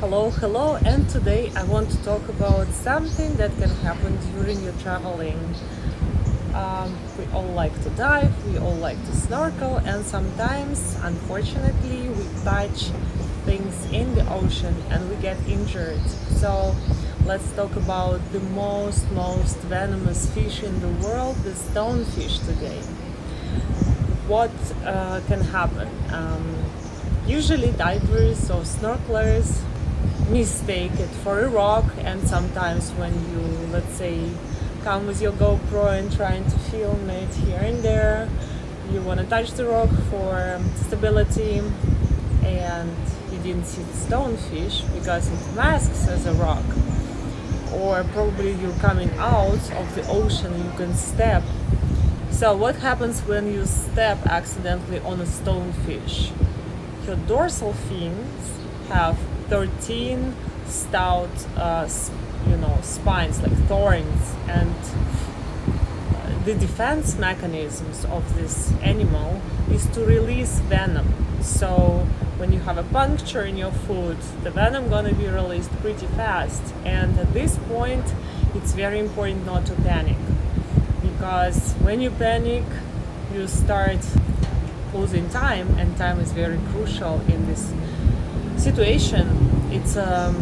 Hello, and today I want to talk about something that can happen during your traveling. We all like to dive, we all like to snorkel, and sometimes, unfortunately, we touch things in the ocean and we get injured. So, let's talk about the most venomous fish in the world, the stonefish, today. What can happen? Usually, divers or snorkelers mistake it for a rock, and sometimes when you, let's say, come with your GoPro and trying to film it here and there, you want to touch the rock for stability, and you didn't see the stonefish because it masks as a rock, or probably you're coming out of the ocean, you can step. So what happens when you step accidentally on a stonefish? Your dorsal fins have 13 stout, spines like thorns, and the defense mechanisms of this animal is to release venom. So when you have a puncture in your foot, the venom gonna be released pretty fast. And at this point, it's very important not to panic, because when you panic, you start losing time, and time is very crucial in this situation. It's a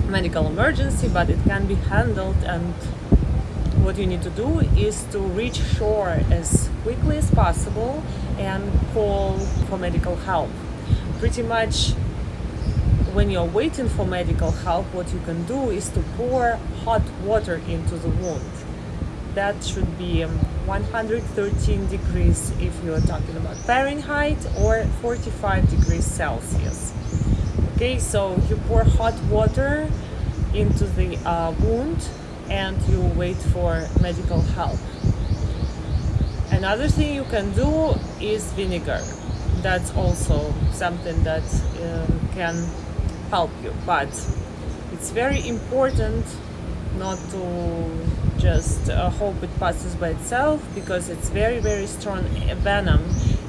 medical emergency, but it can be handled, and what you need to do is to reach shore as quickly as possible and call for medical help. Pretty much when you're waiting for medical help, what you can do is to pour hot water into the wound. That should be 113 degrees if you're talking about Fahrenheit, or 45 degrees Celsius. Okay, so you pour hot water into the wound and you wait for medical help. Another thing you can do is vinegar. That's also something that can help you, but it's very important not to just hope it passes by itself, because it's very strong venom,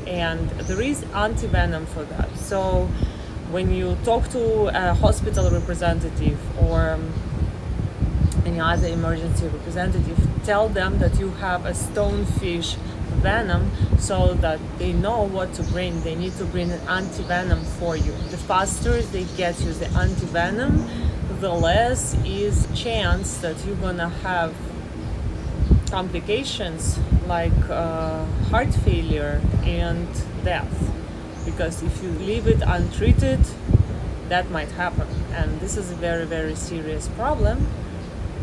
and there is anti-venom for that. So when you talk to a hospital representative or any other emergency representative, tell them that you have a stonefish venom, so that they know what to bring. They need to bring an anti-venom for you. The faster they get you the anti-venom, the less is chance that you're gonna have complications like heart failure and death. Because if you leave it untreated, that might happen, and this is a very serious problem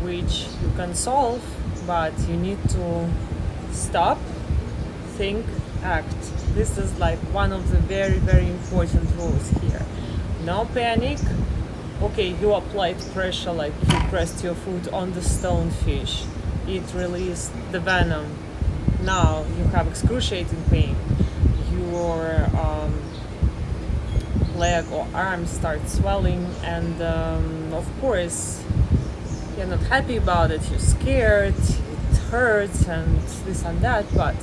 which you can solve, but you need to stop, think, act. This is like one of the very important rules here. No panic. Okay, you applied pressure, like you pressed your foot on the stonefish, it released the venom. Now you have excruciating pain. Your leg or arm starts swelling, and of course you're not happy about it, you're scared, it hurts and this and that, but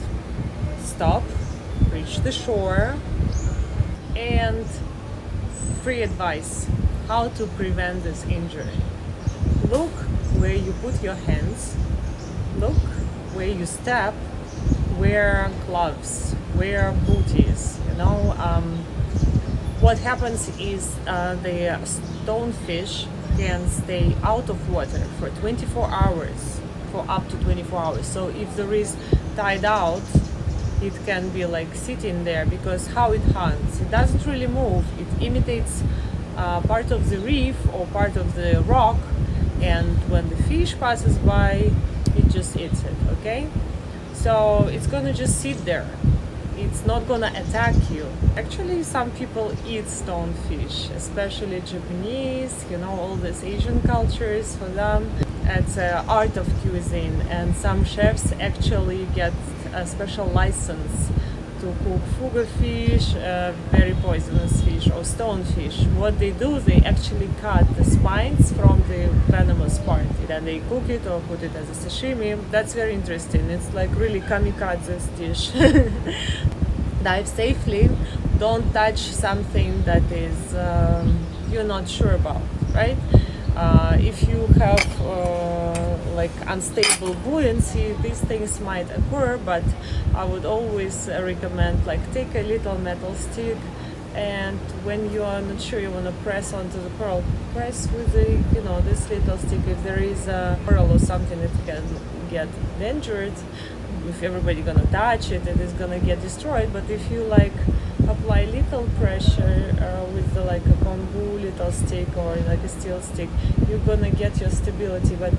stop, reach the shore, and free advice how to prevent this injury. Look where you put your hands, look where you step, wear gloves, wear booties. What happens is the stonefish can stay out of water for 24 hours, for up to 24 hours. So if there is tide out, it can be like sitting there, because how it hunts, it doesn't really move. It imitates part of the reef or part of the rock, and when the fish passes by, it just eats it. Okay, so it's gonna just sit there. It's not gonna attack you. Actually, some people eat stonefish, especially Japanese, all these Asian cultures. For them, it's an art of cuisine, and some chefs actually get a special license to cook fugu fish, very poisonous fish, or stonefish. What they do, they actually cut the spines from the venomous part, and they cook it or put it as a sashimi. That's very interesting. It's like really kamikazes dish. Dive safely. Don't touch something that is you're not sure about, right? If you have like unstable buoyancy, these things might occur, but I would always recommend like take a little metal stick, and when you are not sure you want to press onto the coral, press with the this little stick. If there is a coral or something that can get injured, if everybody gonna touch it, it is gonna get destroyed. But if you like apply little pressure with like a bamboo little stick or like a steel stick, you're gonna get your stability. But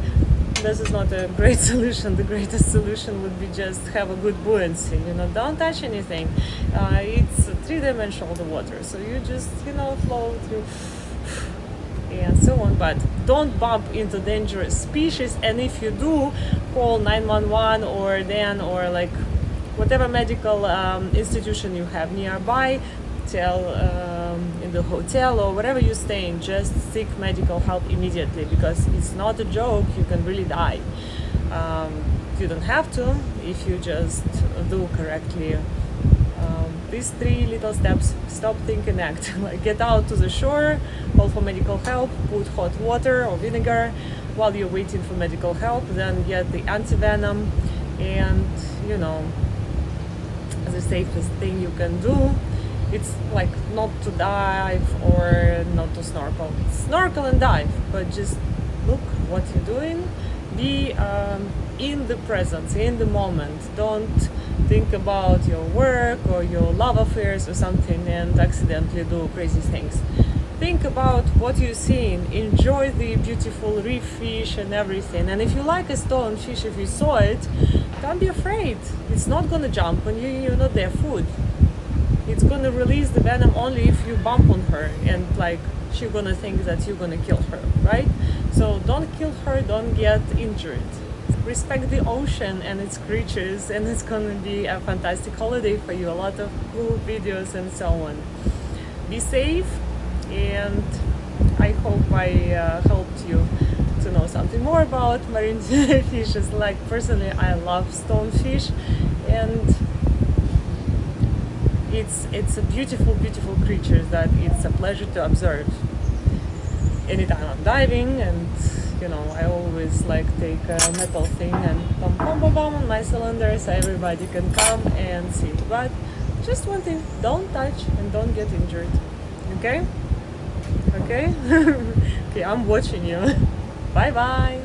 this is not a great solution. The greatest solution would be just have a good buoyancy. Don't touch anything. It's three-dimensional, the water, so you just float, and so on. But don't bump into dangerous species, and if you do, call 911 or then or like whatever medical institution you have nearby. Tell in the hotel or wherever you stay in, just seek medical help immediately, because it's not a joke. You can really die. You don't have to if you just do correctly these three little steps. Stop, think, and act. Like, get out to the shore, call for medical help, put hot water or vinegar while you're waiting for medical help, then get the anti-venom, and the safest thing you can do, it's like not to dive or not to snorkel. Snorkel and dive, but just look what you're doing. Be in the present, in the moment. Don't think about your work or your love affairs or something and accidentally do crazy things. Think about what you're seeing. Enjoy the beautiful reef fish and everything. And if you like a stonefish, if you saw it, don't be afraid. It's not gonna jump on you. You're not their food. It's gonna release the venom only if you bump on her, and like she's gonna think that you're gonna kill her, right? So don't kill her, don't get injured. Respect the ocean and its creatures, and it's gonna be a fantastic holiday for you. A lot of cool videos and so on. Be safe, and I hope I helped you to know something more about marine fishes. Like, personally, I love stonefish, and it's a beautiful creature that it's a pleasure to observe. Anytime I'm diving, and I always like take a metal thing and bum bum bum bum on my cylinder so everybody can come and see. But just one thing, don't touch and don't get injured. Okay? Okay, I'm watching you. Bye bye.